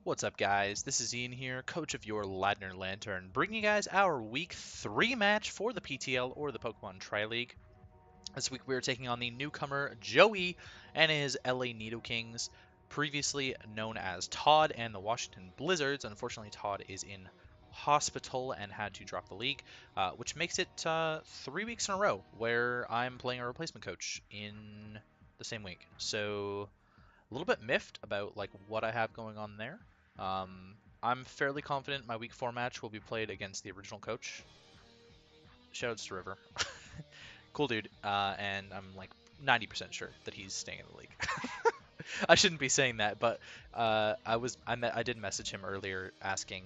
What's up, guys? This is Ian here, coach of your Ladner Lanturn, bringing you guys our Week 3 match for the PTL, or the Pokemon Tri-League. This week we are taking on the newcomer Joey and his LA Nidokings, previously known as Todd and the Washington Blizzards. Unfortunately, Todd is in hospital and had to drop the league, which makes it 3 weeks in a row where I'm playing a replacement coach in the same week. So a little bit miffed about what I have going on there. I'm fairly confident my week 4 match will be played against the original coach. Shoutouts to River. Cool dude. And I'm like 90% sure that he's staying in the league. I shouldn't be saying that, but I did message him earlier asking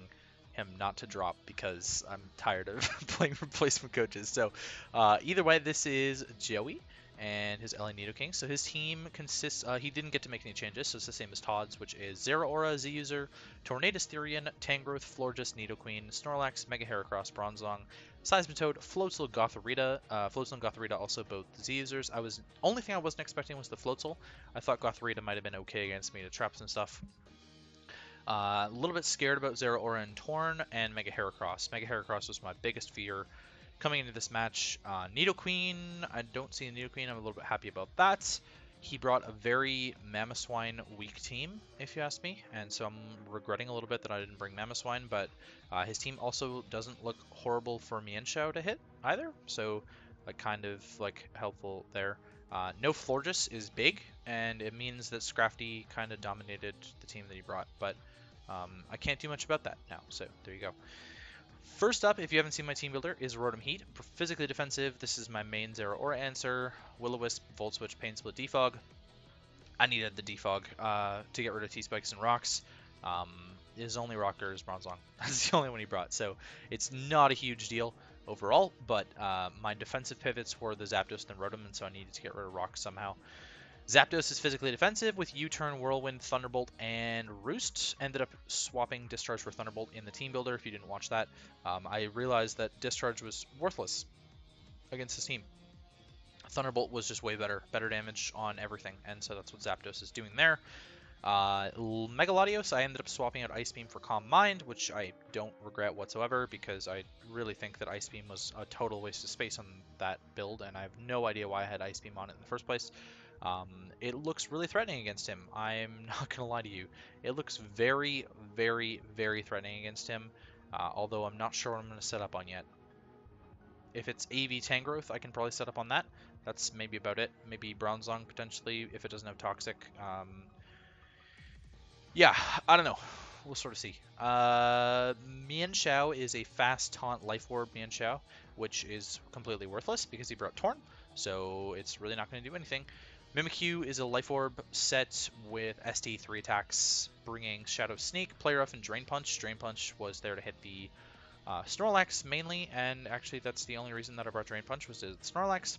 him not to drop because I'm tired of playing replacement coaches. So either way, this is Joey and his LA Nidoking. So his team consists, he didn't get to make any changes, so it's the same as Todd's, which is Zeraora, Z-User, Tornadus-Therian, Tangrowth, Florges, Nidoqueen, Snorlax, Mega Heracross, Bronzong, Seismitoad, Floatzel, Gothorita. Floatzel and Gothorita also both Z-Users. Only thing I wasn't expecting was the Floatzel. I thought Gothorita might have been okay against me to traps and stuff. A little bit scared about Zeraora and Torn and Mega Heracross. Mega Heracross was my biggest fear coming into this match. Nidoqueen, I don't see a Nidoqueen. I'm a little bit happy about that. He brought a very Mamoswine weak team, if you ask me, and so I'm regretting a little bit that I didn't bring Mamoswine, but his team also doesn't look horrible for Mienshao to hit either, so kind of helpful there. No Florges is big, and it means that Scrafty kind of dominated the team that he brought, but I can't do much about that now, so there you go. First up, if you haven't seen my team builder, is Rotom-Heat. Physically defensive, this is my main Zeraora answer. Will-O-Wisp, Volt Switch, Pain Split, Defog. I needed the Defog to get rid of T-Spikes and Rocks. His only rocker is Bronzong. That's the only one he brought, so it's not a huge deal overall, but my defensive pivots were the Zapdos and Rotom, and so I needed to get rid of Rocks somehow. Zapdos is physically defensive with U-Turn, Whirlwind, Thunderbolt, and Roost. Ended up swapping Discharge for Thunderbolt in the team builder if you didn't watch that. I realized that Discharge was worthless against his team. Thunderbolt was just way better damage on everything, and so that's what Zapdos is doing there. Mega Latios, I ended up swapping out Ice Beam for Calm Mind, which I don't regret whatsoever because I really think that Ice Beam was a total waste of space on that build, and I have no idea why I had Ice Beam on it in the first place. It looks really threatening against him. I'm not going to lie to you. It looks very, very, very threatening against him, although I'm not sure what I'm going to set up on yet. If it's AV Tangrowth, I can probably set up on that. That's maybe about it. Maybe Bronzong, potentially, if it doesn't have Toxic. Yeah, I don't know. We'll sort of see. Mienshao is a fast taunt Life Orb Mienshao, which is completely worthless because he brought Torn, so it's really not going to do anything. Mimikyu is a Life Orb set with ST 3 attacks, bringing Shadow Sneak, Play Rough, and Drain Punch. Drain Punch was there to hit the Snorlax mainly, and actually that's the only reason that I brought Drain Punch was to hit Snorlax.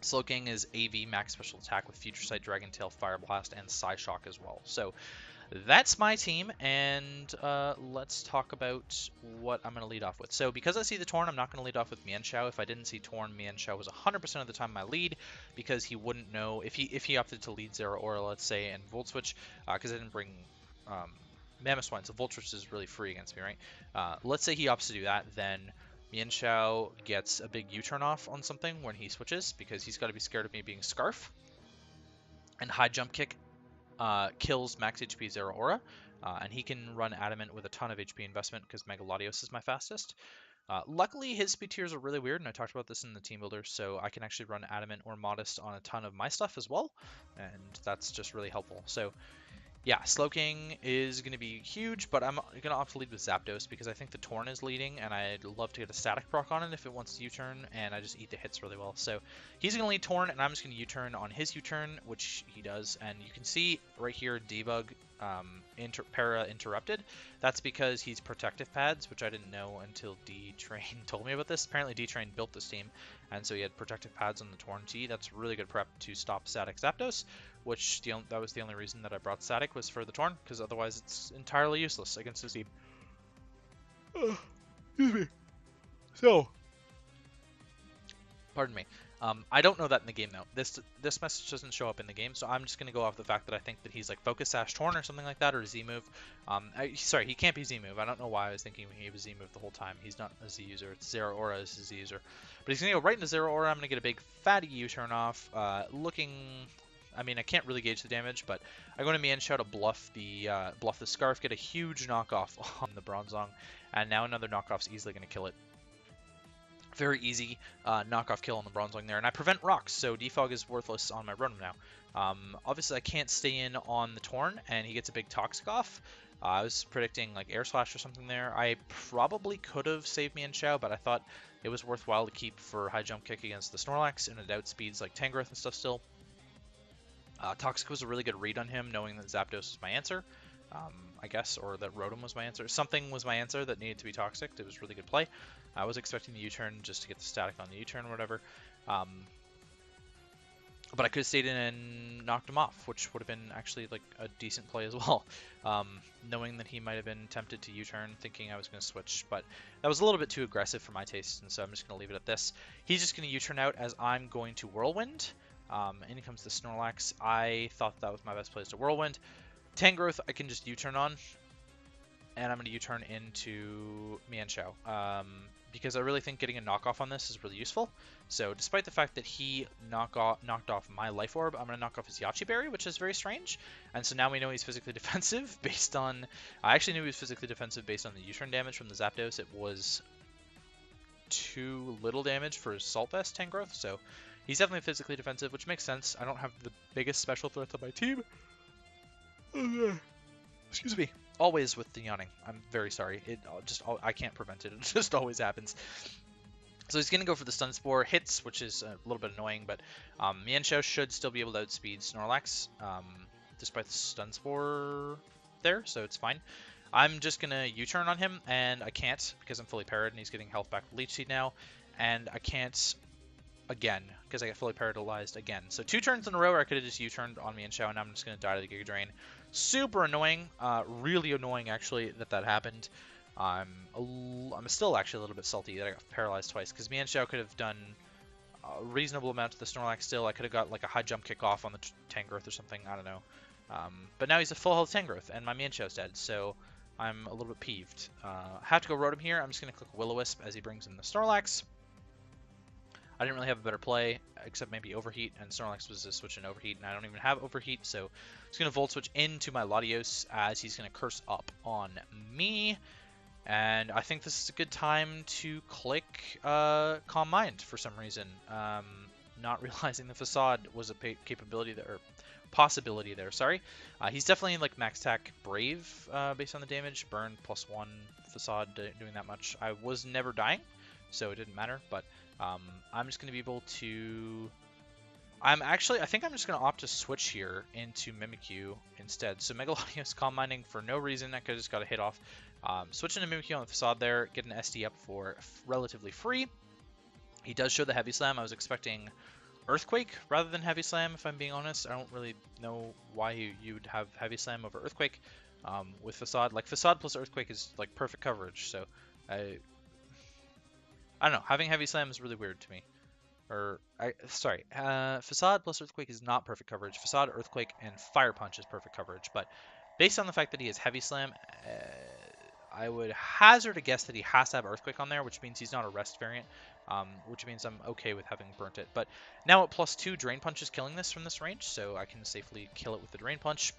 Slowking is AV Max Special Attack with Future Sight, Dragon Tail, Fire Blast, and Psyshock as well. So that's my team, and let's talk about what I'm going to lead off with. So because I see the Torn, I'm not going to lead off with Mienshao. If I didn't see Torn, Mienshao was 100% of the time my lead because he wouldn't know if he opted to lead Zeraora, let's say, and Volt Switch, because I didn't bring Mamoswine, so Volt Switch is really free against me, right? Let's say he opts to do that, then Mienshao gets a big U-turn off on something when he switches because he's got to be scared of me being Scarf, and High Jump Kick kills max HP Zeraora, and he can run Adamant with a ton of HP investment because Mega Latios is my fastest. Luckily, his speed tiers are really weird, and I talked about this in the team builder, so I can actually run Adamant or Modest on a ton of my stuff as well, and that's just really helpful. So yeah, Slowking is going to be huge, but I'm going to opt to lead with Zapdos because I think the Torn is leading, and I'd love to get a static proc on it if it wants to U-turn, and I just eat the hits really well. So he's going to lead Torn, and I'm just going to U-turn on his U-turn, which he does, and you can see right here Debug Para interrupted. That's because he's Protective Pads, which I didn't know until D-Train told me about this. Apparently D-Train built this team, and so he had Protective Pads on the Torn T. That's really good prep to stop Static Zapdos, which that was the only reason that I brought Static was for the Torn, because otherwise it's entirely useless against his team. Excuse me. So, Pardon me. I don't know that in the game though. This message doesn't show up in the game, so I'm just gonna go off the fact that I think that he's like Focus Sash Torn or something like that, or Z move. Sorry, he can't be Z move. I don't know why I was thinking he was Z move the whole time. He's not a Z user. It's Zero Aura is a Z user, but he's gonna go right into Zero Aura. I'm gonna get a big fatty U-turn off. I mean, I can't really gauge the damage, but I'm going to Mienshao to bluff the Scarf, get a huge knockoff on the Bronzong, and now another knockoff's easily going to kill it. Very easy knockoff kill on the Bronzong there, and I prevent rocks, so Defog is worthless on my Rotom now. Obviously, I can't stay in on the Torn, and he gets a big Toxic off. I was predicting like Air Slash or something there. I probably could have saved Mienshao, but I thought it was worthwhile to keep for high jump kick against the Snorlax, and it outspeeds like Tangrowth and stuff still. Toxic was a really good read on him, knowing that Zapdos was my answer, I guess, or that Rotom was my answer. Something was my answer that needed to be Toxic. It was really good play. I was expecting the U-turn just to get the static on the U-turn or whatever. But I could have stayed in and knocked him off, which would have been actually like a decent play as well. Knowing that he might have been tempted to U-turn, thinking I was going to switch. But that was a little bit too aggressive for my taste, and so I'm just going to leave it at this. He's just going to U-turn out as I'm going to Whirlwind. In comes the Snorlax. I thought that was my best play to Whirlwind. Tangrowth I can just U-turn on, and I'm going to U-turn into Mienshao. Because I really think getting a knockoff on this is really useful. So despite the fact that he knocked off my Life Orb, I'm going to knock off his Yache Berry, which is very strange. And so now we know he's physically defensive based on... I actually knew he was physically defensive based on the U-turn damage from the Zapdos. It was too little damage for his Salt Vest Tangrowth, so he's definitely physically defensive, which makes sense. I don't have the biggest special threats on my team. Excuse me. Always with the yawning. I'm very sorry. I can't prevent it. It just always happens. So he's going to go for the Stun Spore. Hits, which is a little bit annoying, but Mienshao should still be able to outspeed Snorlax, despite the Stun Spore there, so it's fine. I'm just going to U-turn on him, and I can't because I'm fully parried, and he's getting health back with Leech Seed now, and I can't again because I get fully paralyzed again. So 2 turns in a row where I could have just U-turned on Mienshao, and I'm just going to die to the Giga Drain. Super annoying, really annoying actually that happened. I'm still actually a little bit salty that I got paralyzed twice because Mienshao could have done a reasonable amount to the Snorlax still. I could have got like a high jump kick off on the Tangrowth or something, I don't know. But now he's a full health Tangrowth and my Mienshao's dead, so I'm a little bit peeved. I have to go Rotom here. I'm just going to click Will-O-Wisp as he brings in the Snorlax. I didn't really have a better play, except maybe Overheat, and Snorlax was a switch in Overheat, and I don't even have Overheat, so I'm just going to Volt Switch into my Latios as he's going to Curse up on me. And I think this is a good time to click Calm Mind for some reason. Not realizing the Facade was a capability there, or possibility there, sorry. He's definitely like Max Attack Brave based on the damage. Burn +1, Facade doing that much. I was never dying, so it didn't matter, but I'm just going to be able to... I think I'm just going to opt to switch here into Mimikyu instead. So Mega Latios Calm Minding for no reason. I could have just got a hit off. Switching to Mimikyu on the Facade there, get an SD up for relatively free. He does show the Heavy Slam. I was expecting Earthquake rather than Heavy Slam, if I'm being honest. I don't really know why you would have Heavy Slam over Earthquake with Facade. Like, Facade plus Earthquake is like perfect coverage, so I don't know. Having Heavy Slam is really weird to me. Facade plus Earthquake is not perfect coverage. Facade, Earthquake, and Fire Punch is perfect coverage. But based on the fact that he has Heavy Slam, I would hazard a guess that he has to have Earthquake on there, which means he's not a Rest variant, which means I'm okay with having burnt it. But now at +2, Drain Punch is killing this from this range, so I can safely kill it with the Drain Punch.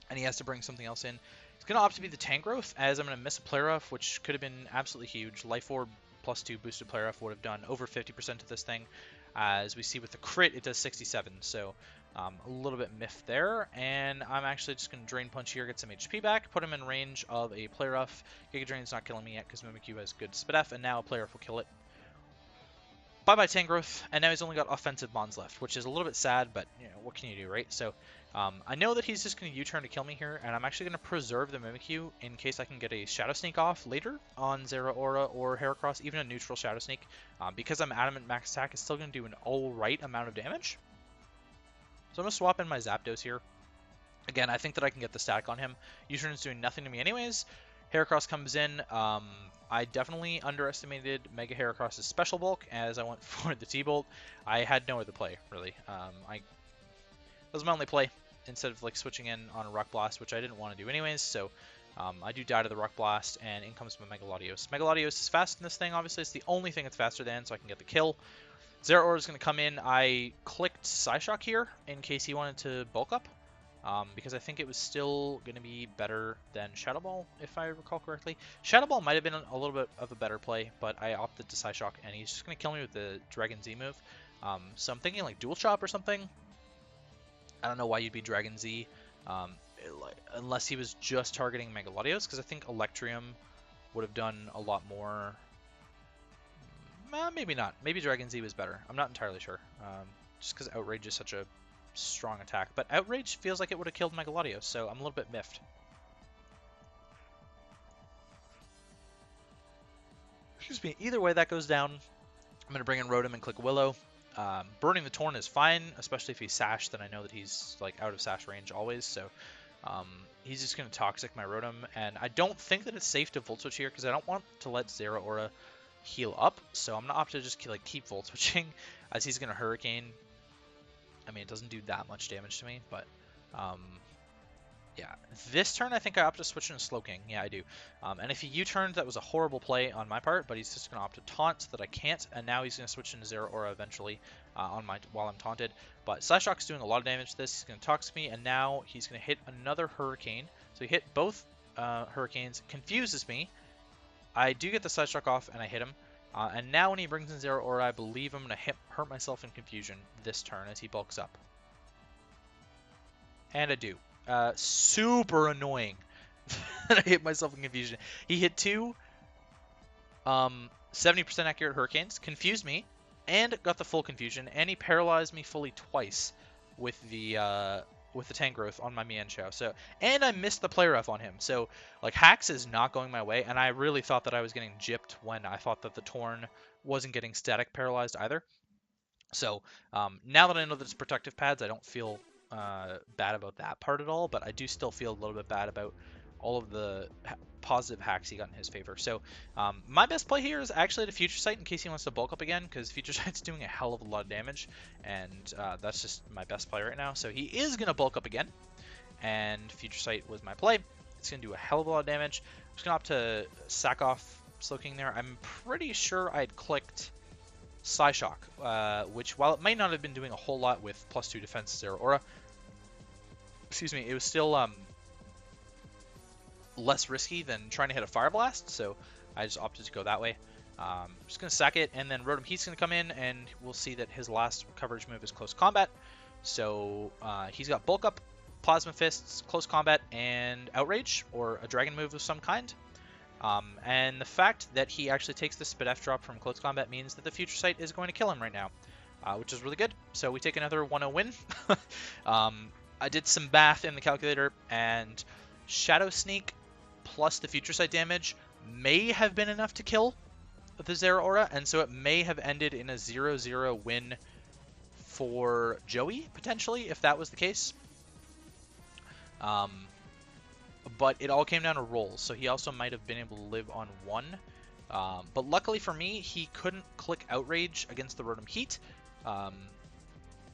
And he has to bring something else in. He's going to opt to be the Tangrowth, as I'm going to miss a Play Rough, which could have been absolutely huge. Life Orb +2 boosted Play Rough would have done over 50% of this thing. As we see with the crit, it does 67, so a little bit miffed there. And I'm actually just going to Drain Punch here, get some HP back, put him in range of a Play Rough. Giga Drain's not killing me yet because Mimikyu has good Spidef, and now a Play Rough will kill it. Bye-bye Tangrowth, and now he's only got offensive Mons left, which is a little bit sad, but you know, what can you do, right? So I know that he's just going to U-turn to kill me here, and I'm actually going to preserve the Mimikyu in case I can get a Shadow Sneak off later on Zero Aura or Heracross, even a neutral Shadow Sneak. Because I'm Adamant Max Attack, it's still going to do an alright amount of damage. So I'm going to swap in my Zapdos here. Again, I think that I can get the static on him. U-turn is doing nothing to me anyways. Heracross comes in. I definitely underestimated Mega Heracross's special bulk as I went for the T-Bolt. I had no other play, really. That was my only play instead of like switching in on a Rock Blast, which I didn't want to do anyways. So I do die to the Rock Blast, and in comes my Megalodios. Megalodios is fast in this thing, obviously. It's the only thing it's faster than, so I can get the kill. Zeraora is going to come in. I clicked Psyshock here in case he wanted to bulk up, because I think it was still going to be better than Shadow Ball, if I recall correctly. Shadow Ball might have been a little bit of a better play, but I opted to Psyshock, and he's just going to kill me with the Dragon Z move. So I'm thinking like Dual Chop or something. I don't know why you'd be Dragon Z, unless he was just targeting Megalodios, because I think Electrium would have done a lot more. Maybe not. Maybe Dragon Z was better. I'm not entirely sure. Just because Outrage is such a strong attack. But Outrage feels like it would have killed Megalodios, so I'm a little bit miffed. Excuse me. Either way that goes down, I'm going to bring in Rotom and click Willow. Burning the Torn is fine, especially if he's Sash, then I know that he's like out of Sash range always, so he's just going to Toxic my Rotom, and I don't think that it's safe to Volt Switch here, because I don't want to let Zeraora heal up, so I'm going to opt to just like keep Volt Switching, as he's going to Hurricane. I mean, it doesn't do that much damage to me, but yeah. This turn, I think I opt to switch into Slowking. Yeah, I do. And if he U-turned, that was a horrible play on my part, but he's just going to opt to Taunt so that I can't, and now he's going to switch into Zeraora eventually while I'm taunted. But Psyshock's doing a lot of damage to this. He's going to Toxic me, and now he's going to hit another Hurricane. So he hit both Hurricanes, confuses me. I do get the Psyshock off, and I hit him. And now when he brings in Zeraora, I believe I'm going to hurt myself in Confusion this turn as he bulks up. And I do. Super annoying that I hit myself in Confusion. He hit two 70% accurate Hurricanes, confused me, and got the full Confusion, and he paralyzed me fully twice with the Tangrowth on my Mienshao. So, and I missed the play rough on him. So, like, Hacks is not going my way, and I really thought that I was getting gypped when I thought that the Torn wasn't getting static paralyzed either. So, now that I know that it's protective pads, I don't feel bad about that part at all, but I do still feel a little bit bad about all of the positive hacks he got in his favor. So my best play here is actually to Future Sight in case he wants to bulk up again, because Future Sight's doing a hell of a lot of damage, and that's just my best play right now. So he is going to bulk up again, and Future Sight was my play. It's going to do a hell of a lot of damage. I'm just going to opt to sack off Slowking there. I'm pretty sure I'd clicked Psyshock, which, while it might not have been doing a whole lot with +2 defense Zeraora, excuse me, it was still less risky than trying to hit a Fire Blast, so I just opted to go that way. Just going to sack it, and then Rotom-Heat's going to come in, and we'll see that his last coverage move is Close Combat. So he's got Bulk Up, Plasma Fists, Close Combat, and Outrage, or a Dragon move of some kind. And the fact that he actually takes the Spadef drop from Close Combat means that the Future Sight is going to kill him right now, which is really good. So we take another 1-0 win. I did some math in the calculator, and Shadow Sneak plus the Future Sight damage may have been enough to kill the Zeraora, and so it may have ended in a 0-0 win for Joey, potentially, if that was the case. But it all came down to rolls, so he also might have been able to live on one. But luckily for me, he couldn't click Outrage against the Rotom-Heat.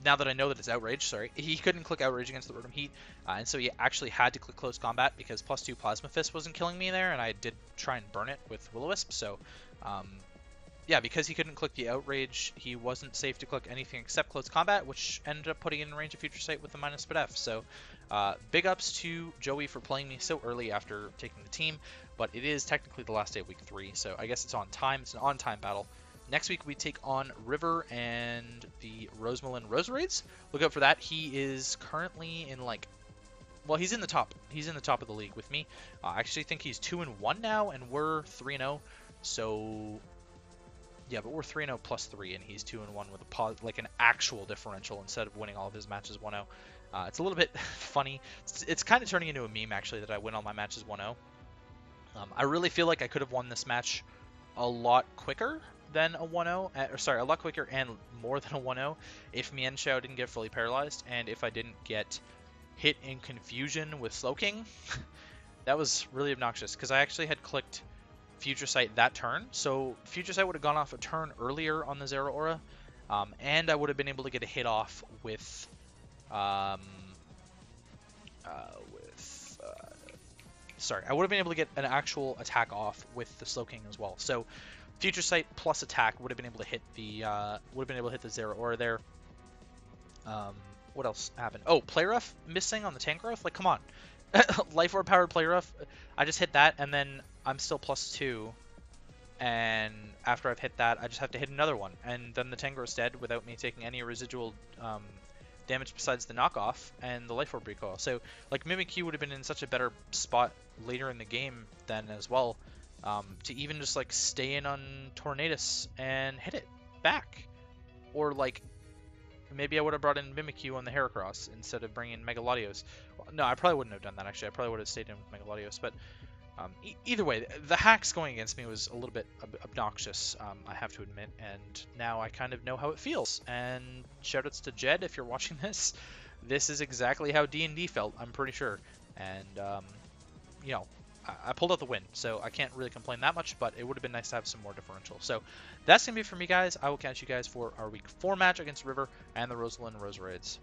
Now that I know that it's Outrage, sorry, he couldn't click Outrage against the Rotom-Heat, and so he actually had to click Close Combat because +2 Plasma Fist wasn't killing me there, and I did try and burn it with Will-O-Wisp, so yeah, because he couldn't click the Outrage, he wasn't safe to click anything except Close Combat, which ended up putting in range of Future Sight with the -Spadef. So big ups to Joey for playing me so early after taking the team, but it is technically the last day of week 3, so I guess it's on time. It's an on-time battle. Next week we take on River and the Rosemelon Roserades. Look out for that. He is currently in well, he's in the top. He's in the top of the league with me. I actually think he's 2-1 now, and we're 3-0. So yeah, but we're 3-0 +3, and he's 2-1 with like an actual differential instead of winning all of his matches 1-0. It's a little bit funny. It's kind of turning into a meme actually that I win all my matches 1-0. I really feel like I could have won this match a lot quicker than a 1-0, sorry, a lot quicker and more than a 1-0 if Mienshao didn't get fully paralyzed, and if I didn't get hit in Confusion with Slowking. That was really obnoxious because I actually had clicked Future Sight that turn, so Future Sight would have gone off a turn earlier on the Zeraora, and I would have been able to get a hit off with, sorry, I would have been able to get an actual attack off with the Slowking as well. So Future Sight plus attack would have been able to hit the Zeraora there. What else happened? Oh, Play Rough missing on the Tangrowth? Like, come on. Life Orb powered Play Rough. I just hit that, and then I'm still +2. And after I've hit that, I just have to hit another one. And then the Tangrowth's dead without me taking any residual damage besides the knockoff and the Life Orb recoil. So, like, Mimikyu would have been in such a better spot later in the game then as well. To even just, like, stay in on Tornadus and hit it back. Or, like, maybe I would have brought in Mimikyu on the Heracross instead of bringing Megalodios. Well, no, I probably wouldn't have done that, actually. I probably would have stayed in with Megalodios. But either way, the hacks going against me was a little bit obnoxious, I have to admit. And now I kind of know how it feels. And shoutouts to Jed, if you're watching this. This is exactly how D&D felt, I'm pretty sure. And, you know, I pulled out the win, so I can't really complain that much, but it would have been nice to have some more differential. So that's going to be it for me, guys. I will catch you guys for our Week 4 match against River and the Rosalind Roseraids.